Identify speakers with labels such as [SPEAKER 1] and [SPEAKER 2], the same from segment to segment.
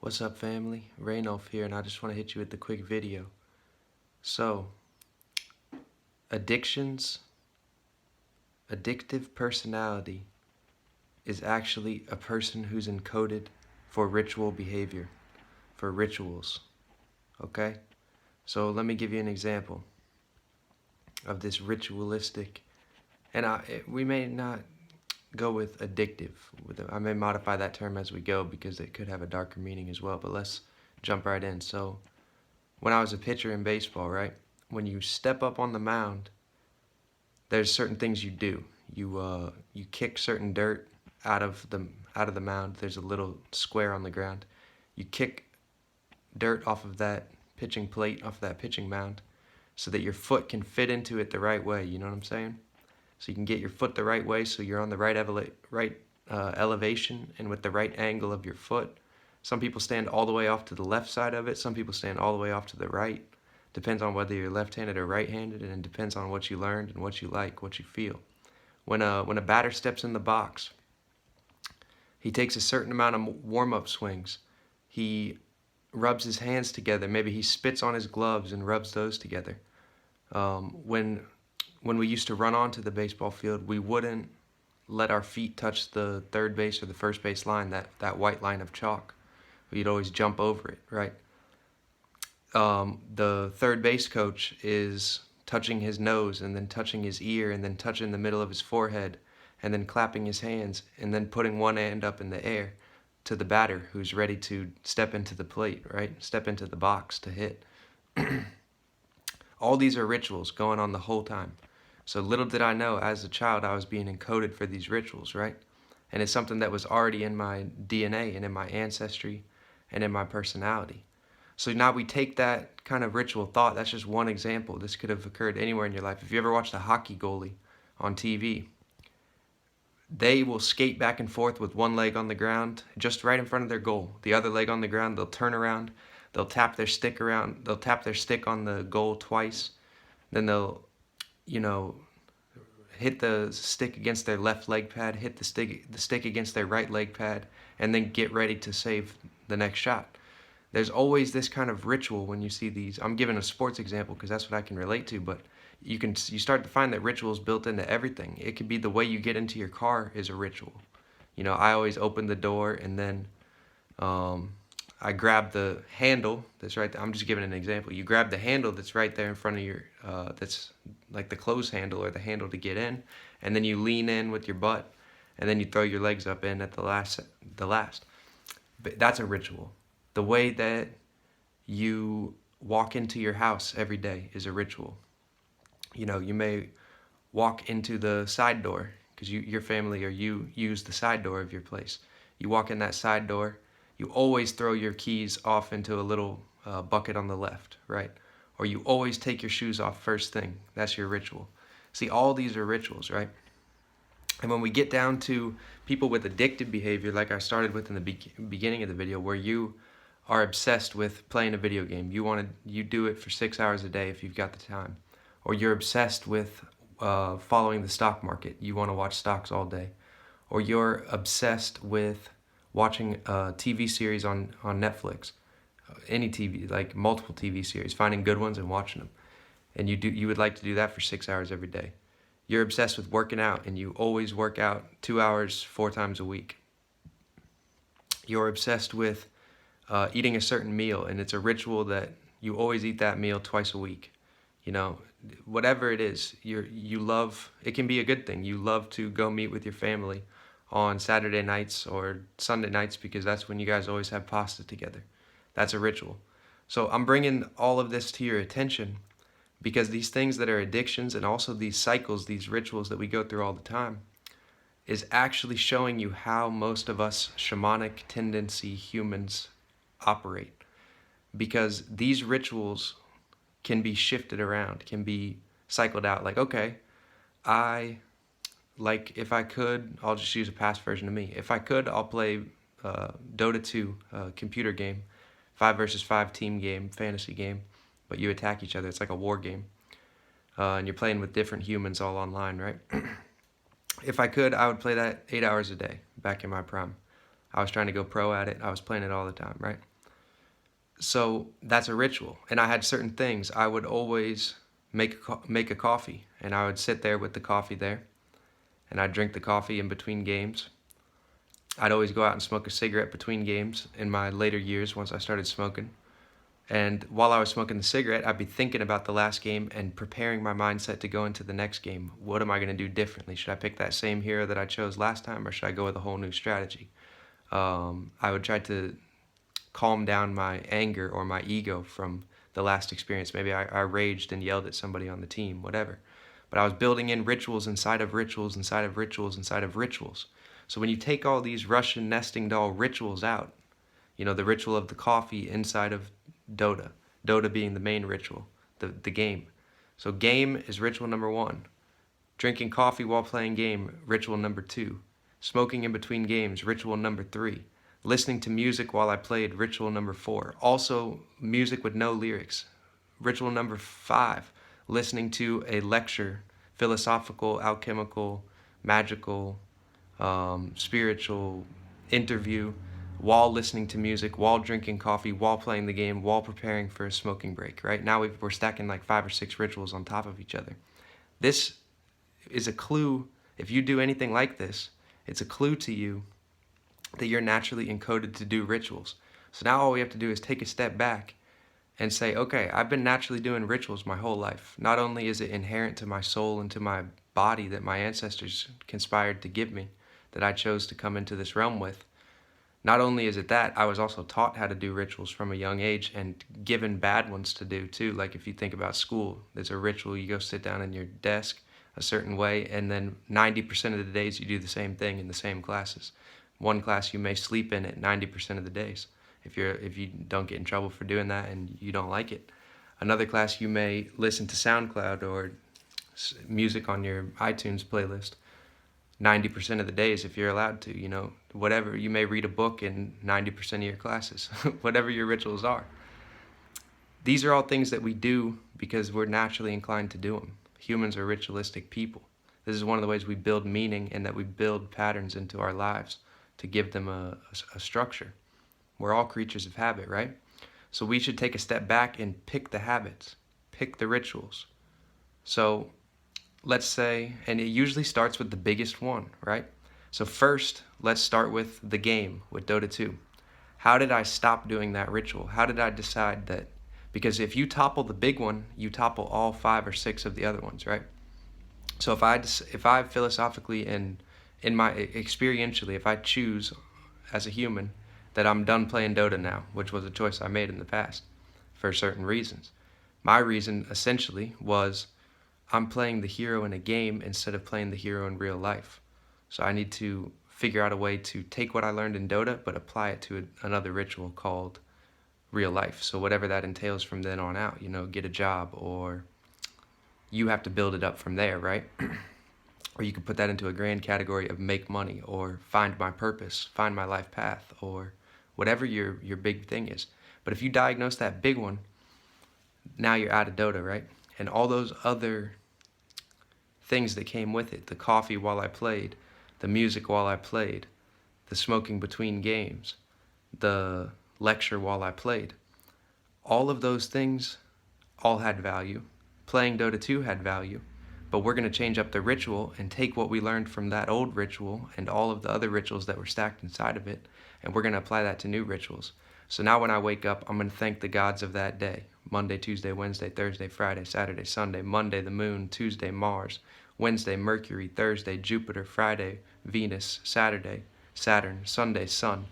[SPEAKER 1] What's up, family? Rainolf here, and I just want to hit you with the quick video. So, addictive personality is actually a person who's encoded for ritual behavior, for rituals, okay? So let me give you an example of this ritualistic, and we may not go with addictive. I may modify that term as we go because it could have a darker meaning as well, but let's jump right in. So, when I was a pitcher in baseball, right? When you step up on the mound, there's certain things you do. You kick certain dirt out of the mound. There's a little square on the ground. You kick dirt off of that pitching plate, off that pitching mound, so that your foot can fit into it the right way. You know what I'm saying? So you can get your foot the right way, so you're on the right elevation and with the right angle of your foot. Some people stand all the way off to the left side of it. Some people stand all the way off to the right. Depends on whether you're left-handed or right-handed, and it depends on what you learned and what you like, what you feel. When a batter steps in the box, he takes a certain amount of warm-up swings. He rubs his hands together. Maybe he spits on his gloves and rubs those together. When we used to run onto the baseball field, we wouldn't let our feet touch the third base or the first base line, that white line of chalk. We'd always jump over it, right? The third base coach is touching his nose and then touching his ear and then touching the middle of his forehead and then clapping his hands and then putting one hand up in the air to the batter who's ready to step into the plate, right? Step into the box to hit. All these are rituals going on the whole time. So little did I know, as a child, I was being encoded for these rituals, right? And it's something that was already in my DNA and in my ancestry and in my personality. So now we take that kind of ritual thought. That's just one example. This could have occurred anywhere in your life. If you ever watched a hockey goalie on TV, they will skate back and forth with one leg on the ground, just right in front of their goal. The other leg on the ground, they'll turn around, they'll tap their stick around, they'll tap their stick on the goal twice, then they'll hit the stick against their left leg pad, hit the stick against their right leg pad, and then get ready to save the next shot. There's always this kind of ritual when you see these. I'm giving a sports example because that's what I can relate to, but you start to find that rituals built into everything. It could be the way you get into your car is a ritual. You know, I always open the door and then I grab the handle that's right there. I'm just giving an example. You grab the handle that's right there in front of your, that's like the close handle or the handle to get in, and then you lean in with your butt, and then you throw your legs up in at the last. But that's a ritual. The way that you walk into your house every day is a ritual. You know, you may walk into the side door because your family or you use the side door of your place. You walk in that side door. You always throw your keys off into a little bucket on the left, right? Or you always take your shoes off first thing. That's your ritual. See, all these are rituals, right? And when we get down to people with addictive behavior, like I started with in the beginning of the video, where you are obsessed with playing a video game. You do it for 6 hours a day if you've got the time. Or you're obsessed with following the stock market. You want to watch stocks all day. Or you're obsessed with watching a TV series on Netflix. Any TV, like multiple TV series, finding good ones and watching them. And you would like to do that for 6 hours every day. You're obsessed with working out and you always work out 2 hours 4 times a week. You're obsessed with eating a certain meal, and it's a ritual that you always eat that meal twice a week. You know, whatever it is, you love. It can be a good thing. You love to go meet with your family on Saturday nights or Sunday nights because that's when you guys always have pasta together. That's a ritual. So I'm bringing all of this to your attention because these things that are addictions and also these cycles, these rituals that we go through all the time, is actually showing you how most of us shamanic tendency humans operate. Because these rituals can be shifted around, can be cycled out. Like, okay, if I could, I'll just use a past version of me. If I could, I'll play Dota 2, computer game, 5 versus 5 team game, fantasy game, but you attack each other. It's like a war game. And you're playing with different humans all online, right? If I could, I would play that 8 hours a day back in my prime. I was trying to go pro at it. I was playing it all the time, right? So that's a ritual. And I had certain things. I would always make a coffee, and I would sit there with the coffee there, and I'd drink the coffee in between games. I'd always go out and smoke a cigarette between games in my later years once I started smoking. And while I was smoking the cigarette, I'd be thinking about the last game and preparing my mindset to go into the next game. What am I going to do differently? Should I pick that same hero that I chose last time, or should I go with a whole new strategy? I would try to calm down my anger or my ego from the last experience. Maybe I raged and yelled at somebody on the team, whatever. But I was building in rituals inside of rituals inside of rituals inside of rituals. So when you take all these Russian nesting doll rituals out, the ritual of the coffee inside of Dota, Dota being the main ritual, the game. So game is ritual number 1. Drinking coffee while playing game, ritual number 2. Smoking in between games, ritual number 3. Listening to music while I played, ritual number 4. Also, music with no lyrics, ritual number 5. Listening to a lecture, philosophical, alchemical, magical, spiritual interview, while listening to music, while drinking coffee, while playing the game, while preparing for a smoking break, right? Now we're stacking like 5 or 6 rituals on top of each other. This is a clue. If you do anything like this, it's a clue to you that you're naturally encoded to do rituals. So now all we have to do is take a step back and say, okay, I've been naturally doing rituals my whole life. Not only is it inherent to my soul and to my body that my ancestors conspired to give me, that I chose to come into this realm with, not only is it that, I was also taught how to do rituals from a young age and given bad ones to do too. Like if you think about school, there's a ritual, you go sit down in your desk a certain way, and then 90% of the days you do the same thing in the same classes. One class you may sleep in it 90% of the days if you don't get in trouble for doing that and you don't like it. Another class you may listen to SoundCloud or music on your iTunes playlist 90% of the days if you're allowed to, whatever. You may read a book in 90% of your classes, whatever your rituals are. These are all things that we do because we're naturally inclined to do them. Humans are ritualistic people. This is one of the ways we build meaning and that we build patterns into our lives to give them a structure. We're all creatures of habit, right? So we should take a step back and pick the habits, pick the rituals. So let's say, and it usually starts with the biggest one, right? So first, let's start with the game, with Dota 2. How did I stop doing that ritual? How did I decide that? Because if you topple the big one, you topple all 5 or 6 of the other ones, right? So if I philosophically and in my experientially, if I choose as a human that I'm done playing Dota now, which was a choice I made in the past for certain reasons. My reason essentially was I'm playing the hero in a game instead of playing the hero in real life. So I need to figure out a way to take what I learned in Dota but apply it to another ritual called real life. So whatever that entails from then on out, get a job, or you have to build it up from there, right? Or you could put that into a grand category of make money or find my purpose, find my life path, or whatever your big thing is. But if you diagnose that big one, now you're out of Dota, right? And all those other things that came with it, the coffee while I played, the music while I played, the smoking between games, the lecture while I played, all of those things all had value. Playing Dota 2 had value, but we're going to change up the ritual and take what we learned from that old ritual and all of the other rituals that were stacked inside of it, and we're going to apply that to new rituals. So now when I wake up, I'm going to thank the gods of that day. Monday, Tuesday, Wednesday, Thursday, Friday, Saturday, Sunday. Monday, the moon. Tuesday, Mars. Wednesday, Mercury. Thursday, Jupiter. Friday, Venus. Saturday, Saturn. Sunday, Sun.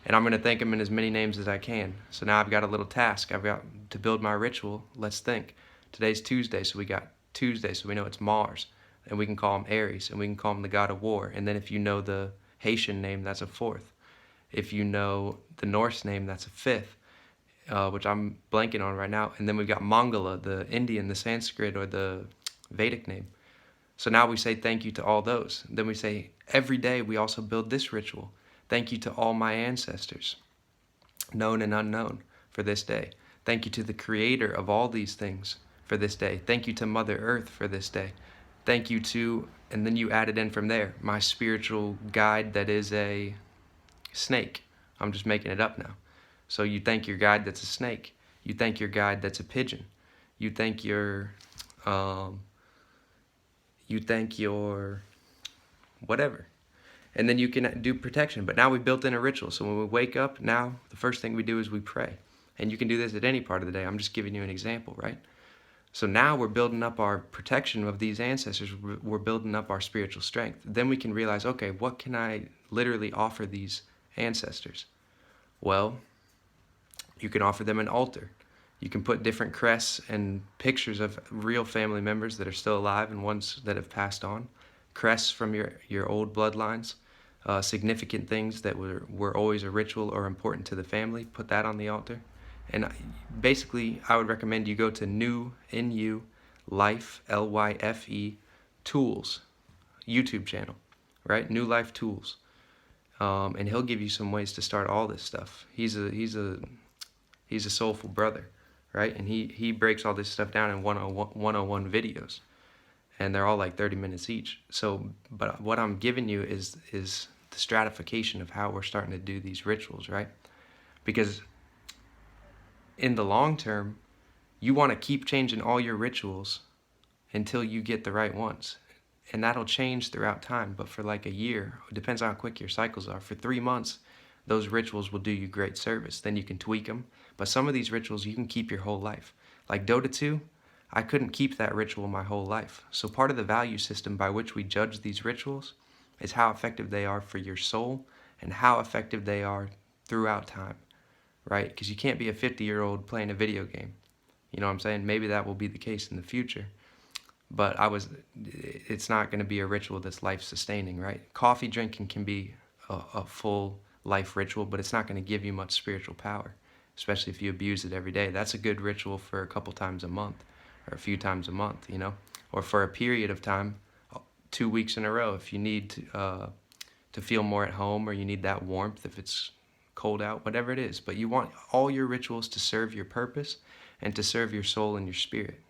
[SPEAKER 1] And I'm going to thank them in as many names as I can. So now I've got a little task. I've got to build my ritual. Let's think. Today's Tuesday, so we got Tuesday, so we know it's Mars. And we can call him Aries, and we can call him the god of war. And then if you know the Haitian name, that's a 4th. If you know the Norse name, that's a 5th, which I'm blanking on right now. And then we've got Mongala, the Indian, the Sanskrit, or the Vedic name. So now we say thank you to all those. Then we say every day we also build this ritual. Thank you to all my ancestors, known and unknown, for this day. Thank you to the creator of all these things for this day. Thank you to Mother Earth for this day. Thank you to, and then you add it in from there, my spiritual guide that is a snake. I'm just making it up now. So you thank your guide that's a snake. You thank your guide that's a pigeon. You thank your, um, you thank your whatever. And then you can do protection. But now we built in a ritual. So when we wake up, now the first thing we do is we pray. And you can do this at any part of the day. I'm just giving you an example, right? So now we're building up our protection of these ancestors. We're building up our spiritual strength. Then we can realize, okay, what can I literally offer these ancestors? Well, you can offer them an altar. You can put different crests and pictures of real family members that are still alive and ones that have passed on. Crests from your old bloodlines. Significant things that were always a ritual or important to the family. Put that on the altar. And basically, I would recommend you go to New NU Life LYFE Tools YouTube channel, right? New Life Tools, and he'll give you some ways to start all this stuff. He's a soulful brother, right? And he breaks all this stuff down in 101 videos, and they're all like 30 minutes each. So, but what I'm giving you is the stratification of how we're starting to do these rituals, right? Because in the long term, you want to keep changing all your rituals until you get the right ones. And that'll change throughout time. But for like a year, it depends on how quick your cycles are. For 3 months, those rituals will do you great service. Then you can tweak them. But some of these rituals you can keep your whole life. Like Dota 2, I couldn't keep that ritual my whole life. So part of the value system by which we judge these rituals is how effective they are for your soul and how effective they are throughout time. Right? Because you can't be a 50-year-old playing a video game. You know what I'm saying? Maybe that will be the case in the future. But it's not going to be a ritual that's life-sustaining, right? Coffee drinking can be a full life ritual, but it's not going to give you much spiritual power, especially if you abuse it every day. That's a good ritual for a couple times a month, or a few times a month, you know? Or for a period of time, 2 weeks in a row, if you need to feel more at home, or you need that warmth if it's cold out, whatever it is. But you want all your rituals to serve your purpose and to serve your soul and your spirit.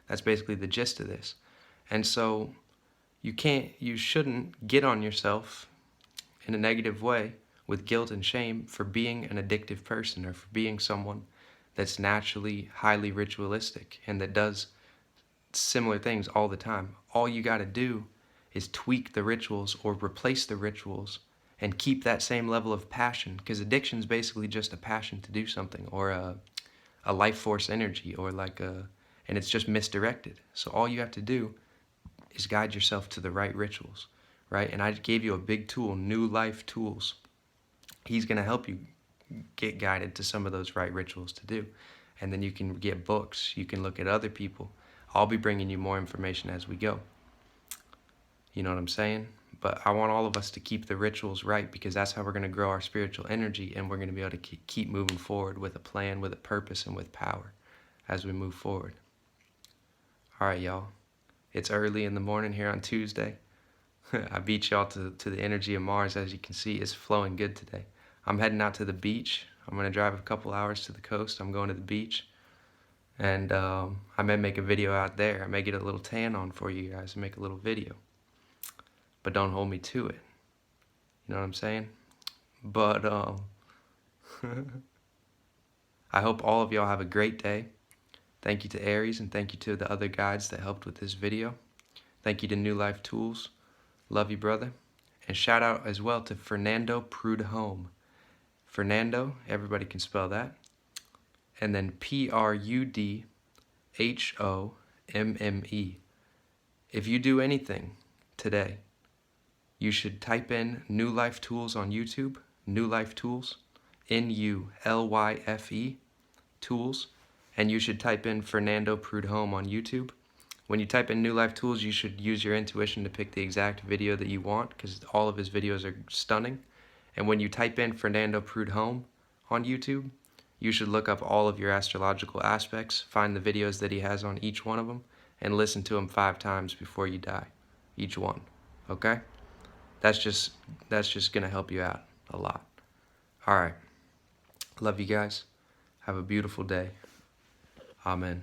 [SPEAKER 1] That's basically the gist of this. And so you shouldn't get on yourself in a negative way with guilt and shame for being an addictive person or for being someone that's naturally highly ritualistic and that does similar things all the time. All you got to do is tweak the rituals or replace the rituals and keep that same level of passion, because addiction is basically just a passion to do something, or a life force energy, or and it's just misdirected. So all you have to do is guide yourself to the right rituals, right? And I gave you a big tool, New Life Tools. He's going to help you get guided to some of those right rituals to do. And then you can get books, you can look at other people. I'll be bringing you more information as we go. You know what I'm saying? But I want all of us to keep the rituals right, because that's how we're going to grow our spiritual energy, and we're going to be able to keep moving forward with a plan, with a purpose, and with power as we move forward. All right, y'all. It's early in the morning here on Tuesday. I beat y'all to the energy of Mars. As you can see, it's flowing good today. I'm heading out to the beach. I'm going to drive a couple hours to the coast. I'm going to the beach. And I may make a video out there. I may get a little tan on for you guys and make a little video. But don't hold me to it. You know what I'm saying? But I hope all of y'all have a great day. Thank you to Aries, and thank you to the other guides that helped with this video. Thank you to New Life Tools. Love you, brother. And shout out as well to Fernando Prudhomme. Fernando, everybody can spell that. And then Prudhomme. If you do anything today, you should type in New Life Tools on YouTube. New Life Tools. NULYFE Tools. And you should type in Fernando Prudhomme on YouTube. When you type in New Life Tools, you should use your intuition to pick the exact video that you want, because all of his videos are stunning. And when you type in Fernando Prudhomme on YouTube, you should look up all of your astrological aspects, find the videos that he has on each one of them, and listen to them 5 times before you die, each one. Okay? That's just gonna help you out a lot. All right. Love you guys. Have a beautiful day. Amen.